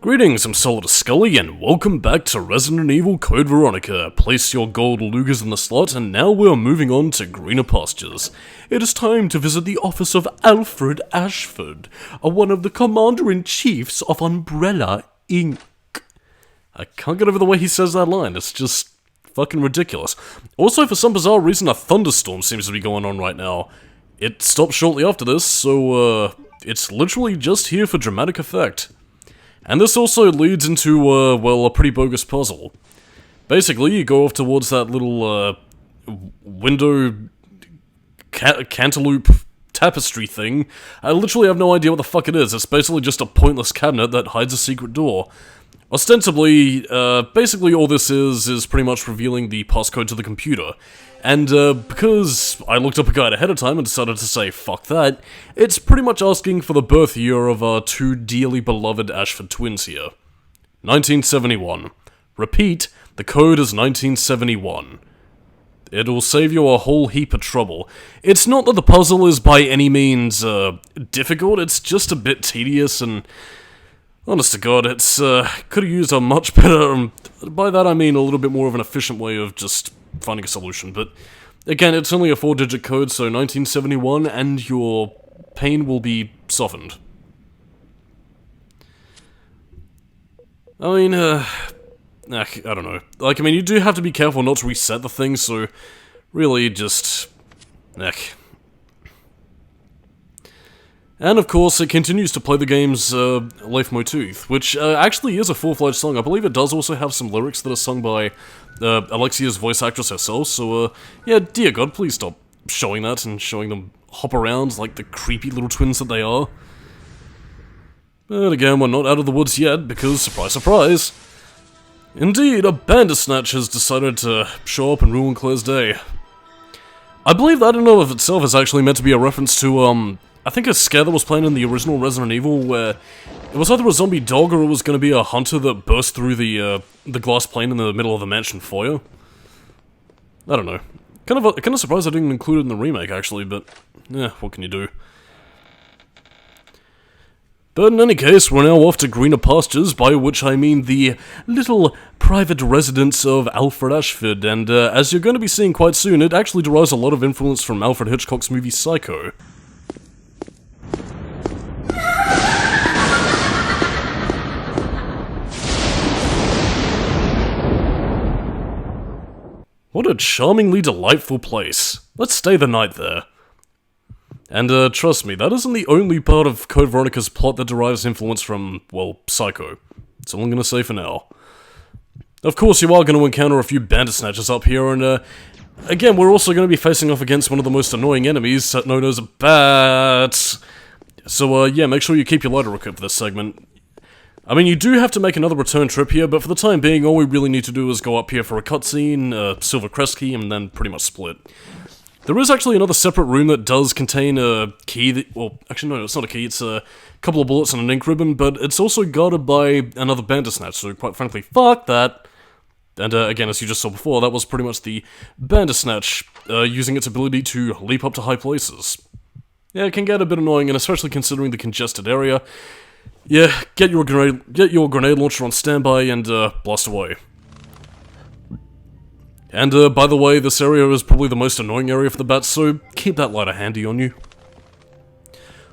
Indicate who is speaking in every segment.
Speaker 1: Greetings, I'm Solidus-Skully, and welcome back to Resident Evil Code Veronica. Place your gold lugers in the slot, and now we're moving on to greener pastures. It is time to visit the office of Alfred Ashford, one of the Commander-in-Chiefs of Umbrella, Inc. I can't get over the way he says that line, it's just fucking ridiculous. Also, for some bizarre reason, a thunderstorm seems to be going on right now. It stopped shortly after this, so, it's literally just here for dramatic effect. And this also leads into, well, a pretty bogus puzzle. Basically, you go off towards that little, window cantaloupe tapestry thing. I literally have no idea what the fuck it is. It's basically just a pointless cabinet that hides a secret door. Ostensibly, basically all this is pretty much revealing the passcode to the computer. And, because I looked up a guide ahead of time and decided to say, fuck that, it's pretty much asking for the birth year of our two dearly beloved Ashford twins here. 1971. Repeat, the code is 1971. It'll save you a whole heap of trouble. It's not that the puzzle is by any means, difficult, it's just a bit tedious and... honest to God, it's, could've used a much better, by that I mean a little bit more of an efficient way of just finding a solution, but again, it's only a 4-digit code, so 1971, and your pain will be softened. I mean, I don't know. Like, I mean, you do have to be careful not to reset the thing, so really just... And of course, it continues to play the game's Leitmotif, which actually is a full-fledged song. I believe it does also have some lyrics that are sung by Alexia's voice actress herself, so yeah, dear God, please stop showing that and showing them hop around like the creepy little twins that they are. But again, we're not out of the woods yet, because, surprise, surprise, indeed, a Bandersnatch has decided to show up and ruin Claire's day. I believe that in and of itself is actually meant to be a reference to, I think a scare that was playing in the original Resident Evil, where it was either a zombie dog or it was going to be a hunter that burst through the glass plane in the middle of the mansion foyer. I don't know. Kind of surprised I didn't include it in the remake, actually, but yeah, what can you do? But in any case, we're now off to greener pastures, by which I mean the little private residence of Alfred Ashford, and as you're going to be seeing quite soon, it actually derives a lot of influence from Alfred Hitchcock's movie Psycho. What a charmingly delightful place. Let's stay the night there. And trust me, that isn't the only part of Code Veronica's plot that derives influence from, well, Psycho. That's all I'm gonna say for now. Of course, you are gonna encounter a few Bandersnatches up here, and again, we're also gonna be facing off against one of the most annoying enemies, known as bats. So yeah, make sure you keep your lighter equipped for this segment. I mean, you do have to make another return trip here, but for the time being, all we really need to do is go up here for a cutscene, silver crest key, and then pretty much split. There is actually another separate room that does contain a key that, well, actually no, it's not a key, it's a couple of bullets and an ink ribbon, but it's also guarded by another Bandersnatch, so quite frankly, fuck that. And again, as you just saw before, that was pretty much the Bandersnatch, using its ability to leap up to high places. Yeah, it can get a bit annoying, and especially considering the congested area. Yeah, get your grenade launcher on standby and blast away. And by the way, this area is probably the most annoying area for the bats, so keep that lighter handy on you.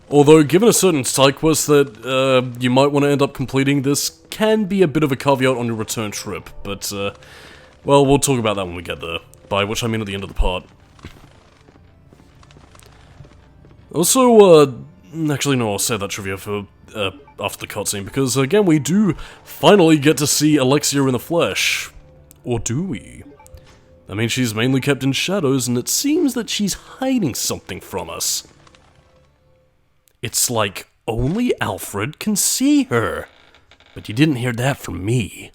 Speaker 1: Although, given a certain side quest that you might want to end up completing, this can be a bit of a caveat on your return trip, but well, we'll talk about that when we get there, by which I mean at the end of the part. Also, actually no, I'll save that trivia for after the cutscene, because again, we do finally get to see Alexia in the flesh. Or do we? I mean, she's mainly kept in shadows, and it seems that she's hiding something from us. It's like only Alfred can see her. But you didn't hear that from me.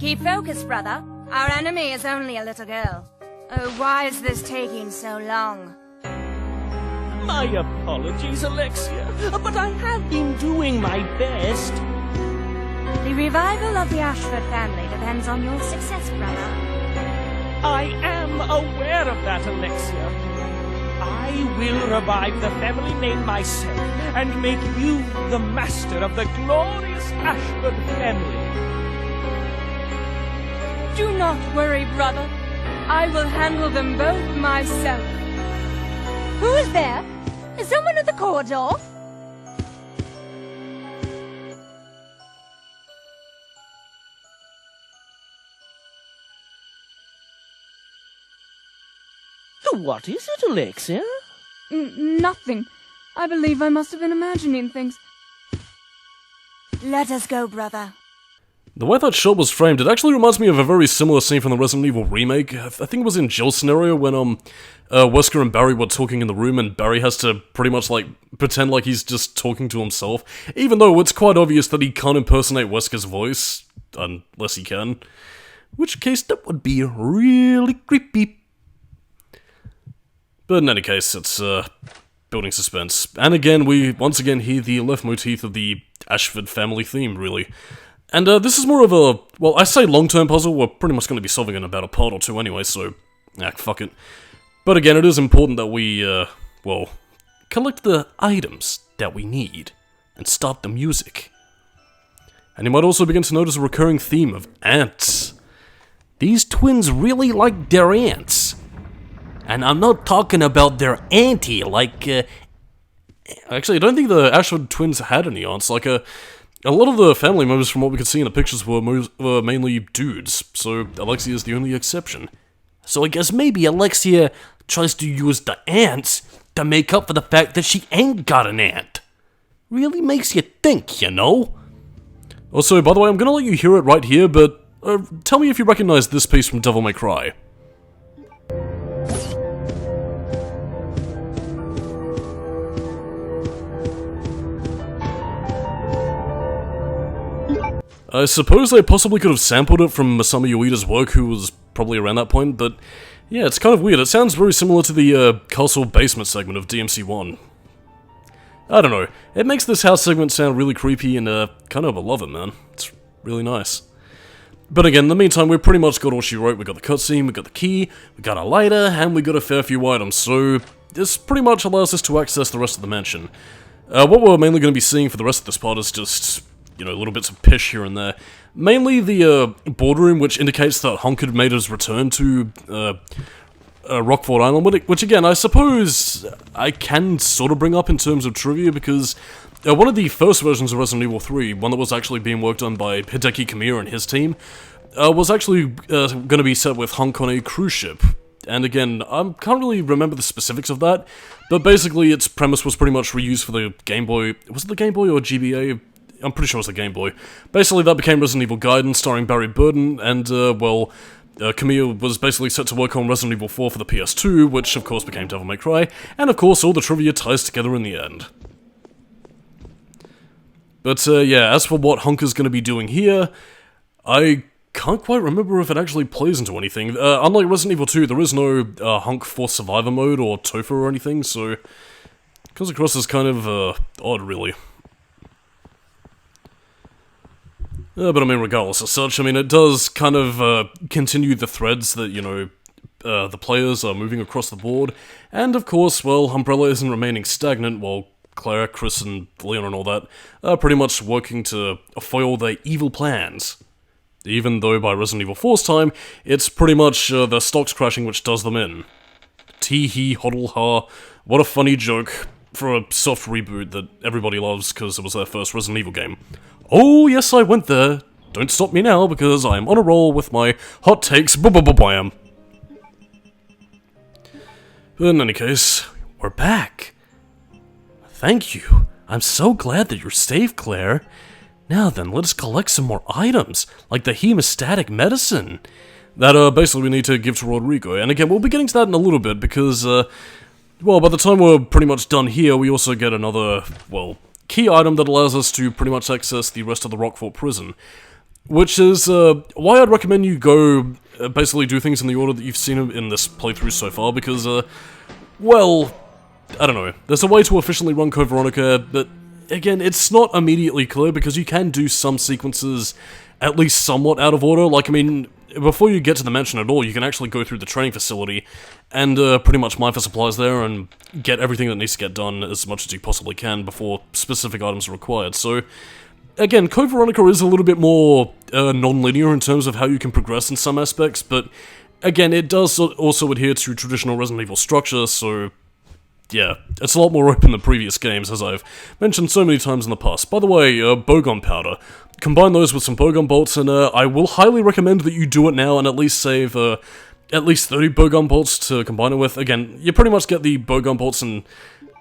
Speaker 2: Keep focused, brother. Our enemy is only a little girl. Oh, why is this taking so long?
Speaker 3: My apologies, Alexia, but I have been doing my best.
Speaker 2: The revival of the Ashford family depends on your success, brother.
Speaker 3: I am aware of that, Alexia. I will revive the family name myself and make you the master of the glorious Ashford family.
Speaker 2: Do not worry, brother. I will handle them both myself. Who is there? Is someone at the corridor?
Speaker 3: What is it, Alexia?
Speaker 2: Nothing. I believe I must have been imagining things. Let us go, brother.
Speaker 1: The way that shot was framed, it actually reminds me of a very similar scene from the Resident Evil remake. I think it was in Jill's scenario when, Wesker and Barry were talking in the room and Barry has to pretty much, like, pretend like he's just talking to himself, even though it's quite obvious that he can't impersonate Wesker's voice, unless he can. In which case, that would be really creepy. But in any case, it's, building suspense. And again, we once again hear the leitmotif of the Ashford family theme, really. And this is more of a, well, I say long-term puzzle, we're pretty much going to be solving in about a part or two anyway, so, fuck it. But again, it is important that we, well, collect the items that we need, and start the music. And you might also begin to notice a recurring theme of ants. These twins really like their ants. And I'm not talking about their auntie, like, actually, I don't think the Ashford twins had any aunts, like, a lot of the family members from what we could see in the pictures were mainly dudes, so Alexia is the only exception. So I guess maybe Alexia tries to use the ants to make up for the fact that she ain't got an aunt. Really makes you think, you know? Also, by the way, I'm gonna let you hear it right here, but tell me if you recognize this piece from Devil May Cry. I suppose they possibly could have sampled it from Masamu Ueda's work, who was probably around that point, but yeah, it's kind of weird. It sounds very similar to the castle basement segment of DMC1. I don't know, it makes this house segment sound really creepy and kind of, I love it, man. It's really nice. But again, in the meantime, we've pretty much got all she wrote. We got the cutscene, we got the key, we got a lighter, and we got a fair few items, so this pretty much allows us to access the rest of the mansion. What we're mainly going to be seeing for the rest of this part is just, you know, little bits of pish here and there. Mainly the boardroom, which indicates that Honk had made his return to Rockford Island, which again, I suppose I can sort of bring up in terms of trivia, because one of the first versions of Resident Evil 3, one that was actually being worked on by Hideki Kamiya and his team, was actually going to be set with Honk on a cruise ship. And again, I can't really remember the specifics of that, but basically its premise was pretty much reused for the Game Boy. Was it the Game Boy or GBA? I'm pretty sure it was the Game Boy. Basically, that became Resident Evil Gaiden, starring Barry Burden, and, well, Kamiya was basically set to work on Resident Evil 4 for the PS2, which, of course, became Devil May Cry, and, of course, all the trivia ties together in the end. But, yeah, as for what Honk is going to be doing here, I can't quite remember if it actually plays into anything. Unlike Resident Evil 2, there is no Honk Force Survivor mode or Tofu or anything, so it comes across as kind of, odd, really. But I mean, regardless of such, I mean, it does kind of continue the threads that, you know, the players are moving across the board, and of course, well, Umbrella isn't remaining stagnant while Claire, Chris, and Leon and all that are pretty much working to foil their evil plans. Even though by Resident Evil 4's time, it's pretty much the stocks crashing which does them in. Tee-hee, hoddle-ha, what a funny joke for a soft reboot that everybody loves because it was their first Resident Evil game. Oh, yes, I went there. Don't stop me now, because I am on a roll with my hot takes. Bam. In any case, we're back. Thank you. I'm so glad that you're safe, Claire. Now then, let us collect some more items, like the hemostatic medicine. That, basically we need to give to Rodrigo. And again, we'll be getting to that in a little bit, because, well, by the time we're pretty much done here, we also get another, well, key item that allows us to pretty much access the rest of the Rockfort prison. Which is, why I'd recommend you go, basically do things in the order that you've seen them in this playthrough so far, because, well, I don't know. There's a way to efficiently run Code Veronica, but, again, it's not immediately clear, because you can do some sequences at least somewhat out of order. Like, I mean, before you get to the mansion at all, you can actually go through the training facility and pretty much mine for supplies there and get everything that needs to get done as much as you possibly can before specific items are required. So, again, Code Veronica is a little bit more non-linear in terms of how you can progress in some aspects, but again, it does also adhere to traditional Resident Evil structure, so yeah, it's a lot more open than previous games, as I've mentioned so many times in the past. By the way, bowgun powder. Combine those with some bowgun bolts, and I will highly recommend that you do it now and at least save at least 30 bowgun bolts to combine it with. Again, you pretty much get the bowgun bolts in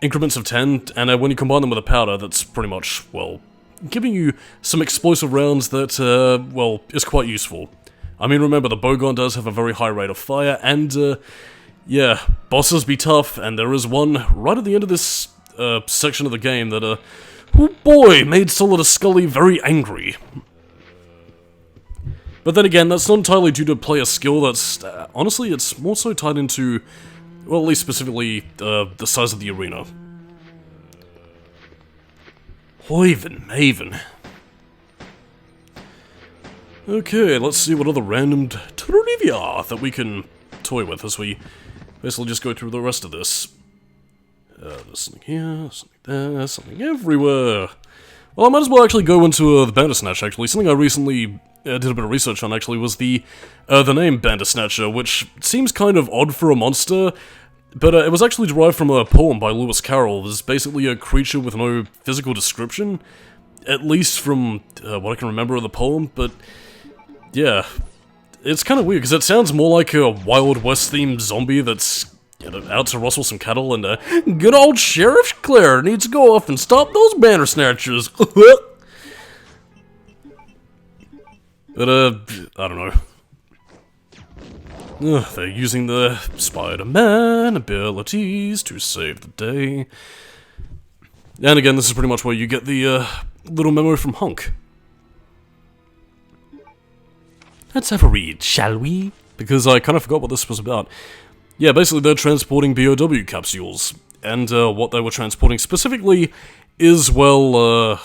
Speaker 1: increments of 10, and when you combine them with a powder, that's pretty much, well, giving you some explosive rounds that, well, is quite useful. I mean, remember, the bowgun does have a very high rate of fire, and, yeah, bosses be tough, and there is one right at the end of this section of the game that, oh boy, made Solidus-Skully very angry. But then again, that's not entirely due to player skill, that's, honestly, it's more so tied into, well, at least specifically, the size of the arena. Hoiven Maven. Okay, let's see what other random trivia that we can toy with as we basically just go through the rest of this. There's something here, something there, something everywhere. Well, I might as well actually go into the Bandersnatch, actually. Something I recently did a bit of research on, actually, was the name Bandersnatcher, which seems kind of odd for a monster, but it was actually derived from a poem by Lewis Carroll. It's basically a creature with no physical description, at least from what I can remember of the poem, but yeah, it's kind of weird, because it sounds more like a Wild West-themed zombie that's, you know, out to rustle some cattle, and good old Sheriff Claire needs to go off and stop those Bandersnatchers. But, I don't know. They're using the Spider-Man abilities to save the day. And again, this is pretty much where you get the, little memo from Hunk. Let's have a read, shall we? Because I kind of forgot what this was about. Yeah, basically they're transporting BOW capsules. And, what they were transporting specifically is, well, well,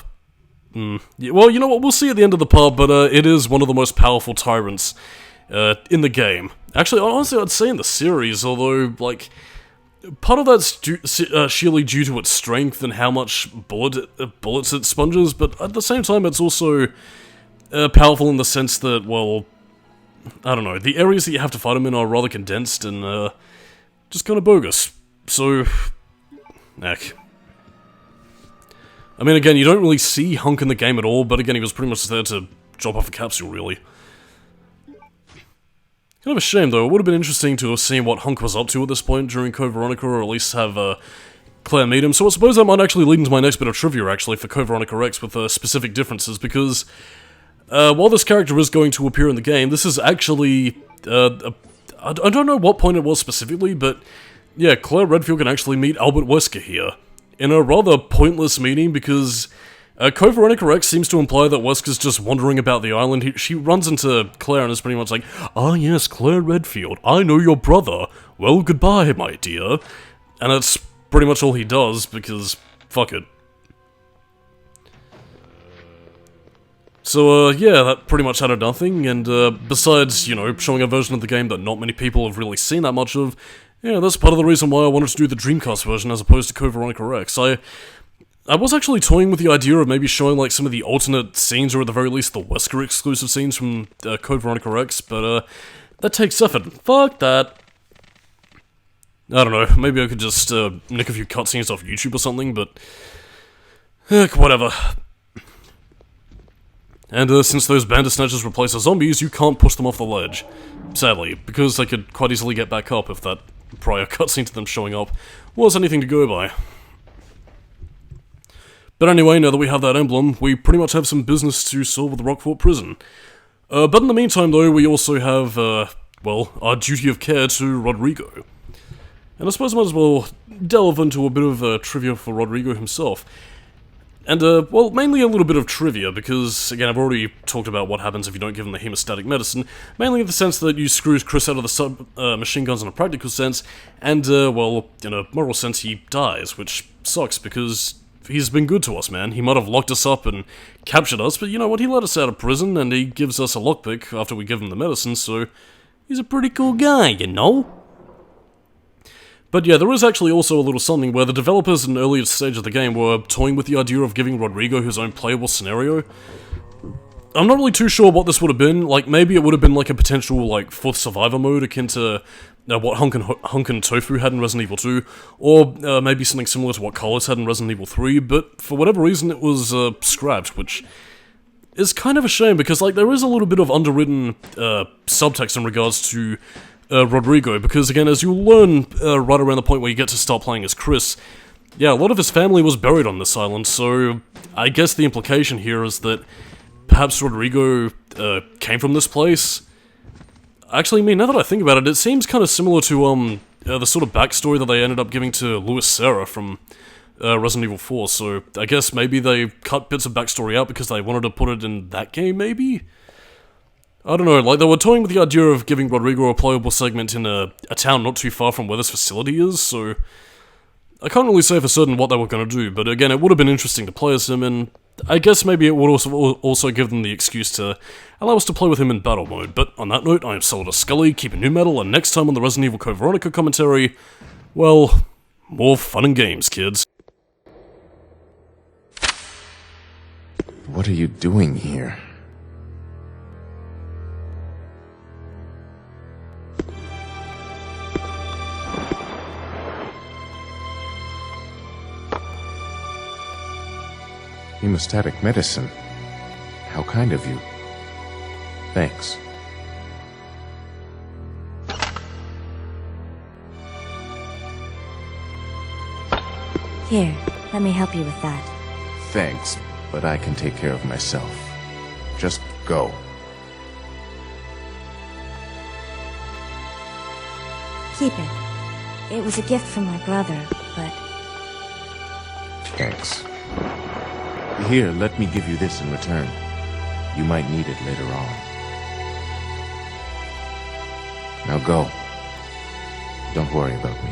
Speaker 1: you know what, we'll see at the end of the part, but, it is one of the most powerful tyrants, in the game. Actually, honestly, I'd say in the series, although, like, part of that's sheerly due to its strength and how much bullets it sponges, but at the same time, it's also powerful in the sense that, well, I don't know, the areas that you have to fight them in are rather condensed and just kind of bogus. So, heck. I mean, again, you don't really see Hunk in the game at all, but again, he was pretty much there to drop off a capsule, really. Kind of a shame, though. It would have been interesting to have seen what Hunk was up to at this point during Code Veronica, or at least have Claire meet him. So I suppose that might actually lead into my next bit of trivia, actually, for Code Veronica X with specific differences, because while this character is going to appear in the game, this is actually, I don't know what point it was specifically, but yeah, Claire Redfield can actually meet Albert Wesker here, in a rather pointless meeting, because Code Veronica X seems to imply that Wesker's just wandering about the island. She runs into Claire and is pretty much like, "Ah yes, Claire Redfield, I know your brother. Well, goodbye, my dear." And that's pretty much all he does, because fuck it. So, yeah, that pretty much added nothing, and besides, you know, showing a version of the game that not many people have really seen that much of, yeah, that's part of the reason why I wanted to do the Dreamcast version as opposed to Code Veronica X. I was actually toying with the idea of maybe showing, like, some of the alternate scenes, or at the very least the Wesker exclusive scenes from Code Veronica X, but, that takes effort. Fuck that. I don't know, maybe I could just, nick a few cutscenes off YouTube or something, but heck, whatever. And, since those Bandersnatchers replace the zombies, you can't push them off the ledge. Sadly, because they could quite easily get back up if that prior cutscene to them showing up was anything to go by. But anyway, now that we have that emblem, we pretty much have some business to solve with the Rockfort prison. But in the meantime, though, we also have, well, our duty of care to Rodrigo. And I suppose I might as well delve into a bit of trivia for Rodrigo himself. And, well, mainly a little bit of trivia, because, again, I've already talked about what happens if you don't give him the hemostatic medicine, mainly in the sense that you screw Chris out of the machine guns in a practical sense, and, well, in a moral sense, he dies, which sucks, because he's been good to us, man. He might have locked us up and captured us, but you know what? He let us out of prison, and he gives us a lockpick after we give him the medicine, so he's a pretty cool guy, you know? But yeah, there is actually also a little something where the developers in the earlier stage of the game were toying with the idea of giving Rodrigo his own playable scenario. I'm not really too sure what this would have been. Like, maybe it would have been like a potential, like, 4th Survivor mode akin to what Hunkin Tofu had in Resident Evil 2, or maybe something similar to what Carlos had in Resident Evil 3, but for whatever reason it was scrapped, which is kind of a shame, because, like, there is a little bit of underwritten subtext in regards to Rodrigo, because, again, as you'll learn right around the point where you get to start playing as Chris, yeah, a lot of his family was buried on this island, so I guess the implication here is that perhaps Rodrigo came from this place. Actually, I mean, now that I think about it, it seems kind of similar to the sort of backstory that they ended up giving to Louis Serra from Resident Evil 4, so I guess maybe they cut bits of backstory out because they wanted to put it in that game, maybe? I don't know, like, they were toying with the idea of giving Rodrigo a playable segment in a town not too far from where this facility is, so I can't really say for certain what they were going to do, but again, it would have been interesting to play as him, and I guess maybe it would also give them the excuse to allow us to play with him in battle mode. But on that note, I am Solidus-Skully, keeping new metal, and next time on the Resident Evil Code Veronica commentary, well, more fun and games, kids.
Speaker 4: What are you doing here? Hemostatic medicine. How kind of you. Thanks.
Speaker 5: Here, let me help you with that.
Speaker 4: Thanks, but I can take care of myself. Just go.
Speaker 5: Keep it. It was a gift from my brother, but...
Speaker 4: Thanks. Here, let me give you this in return. You might need it later on. Now go. Don't worry about me.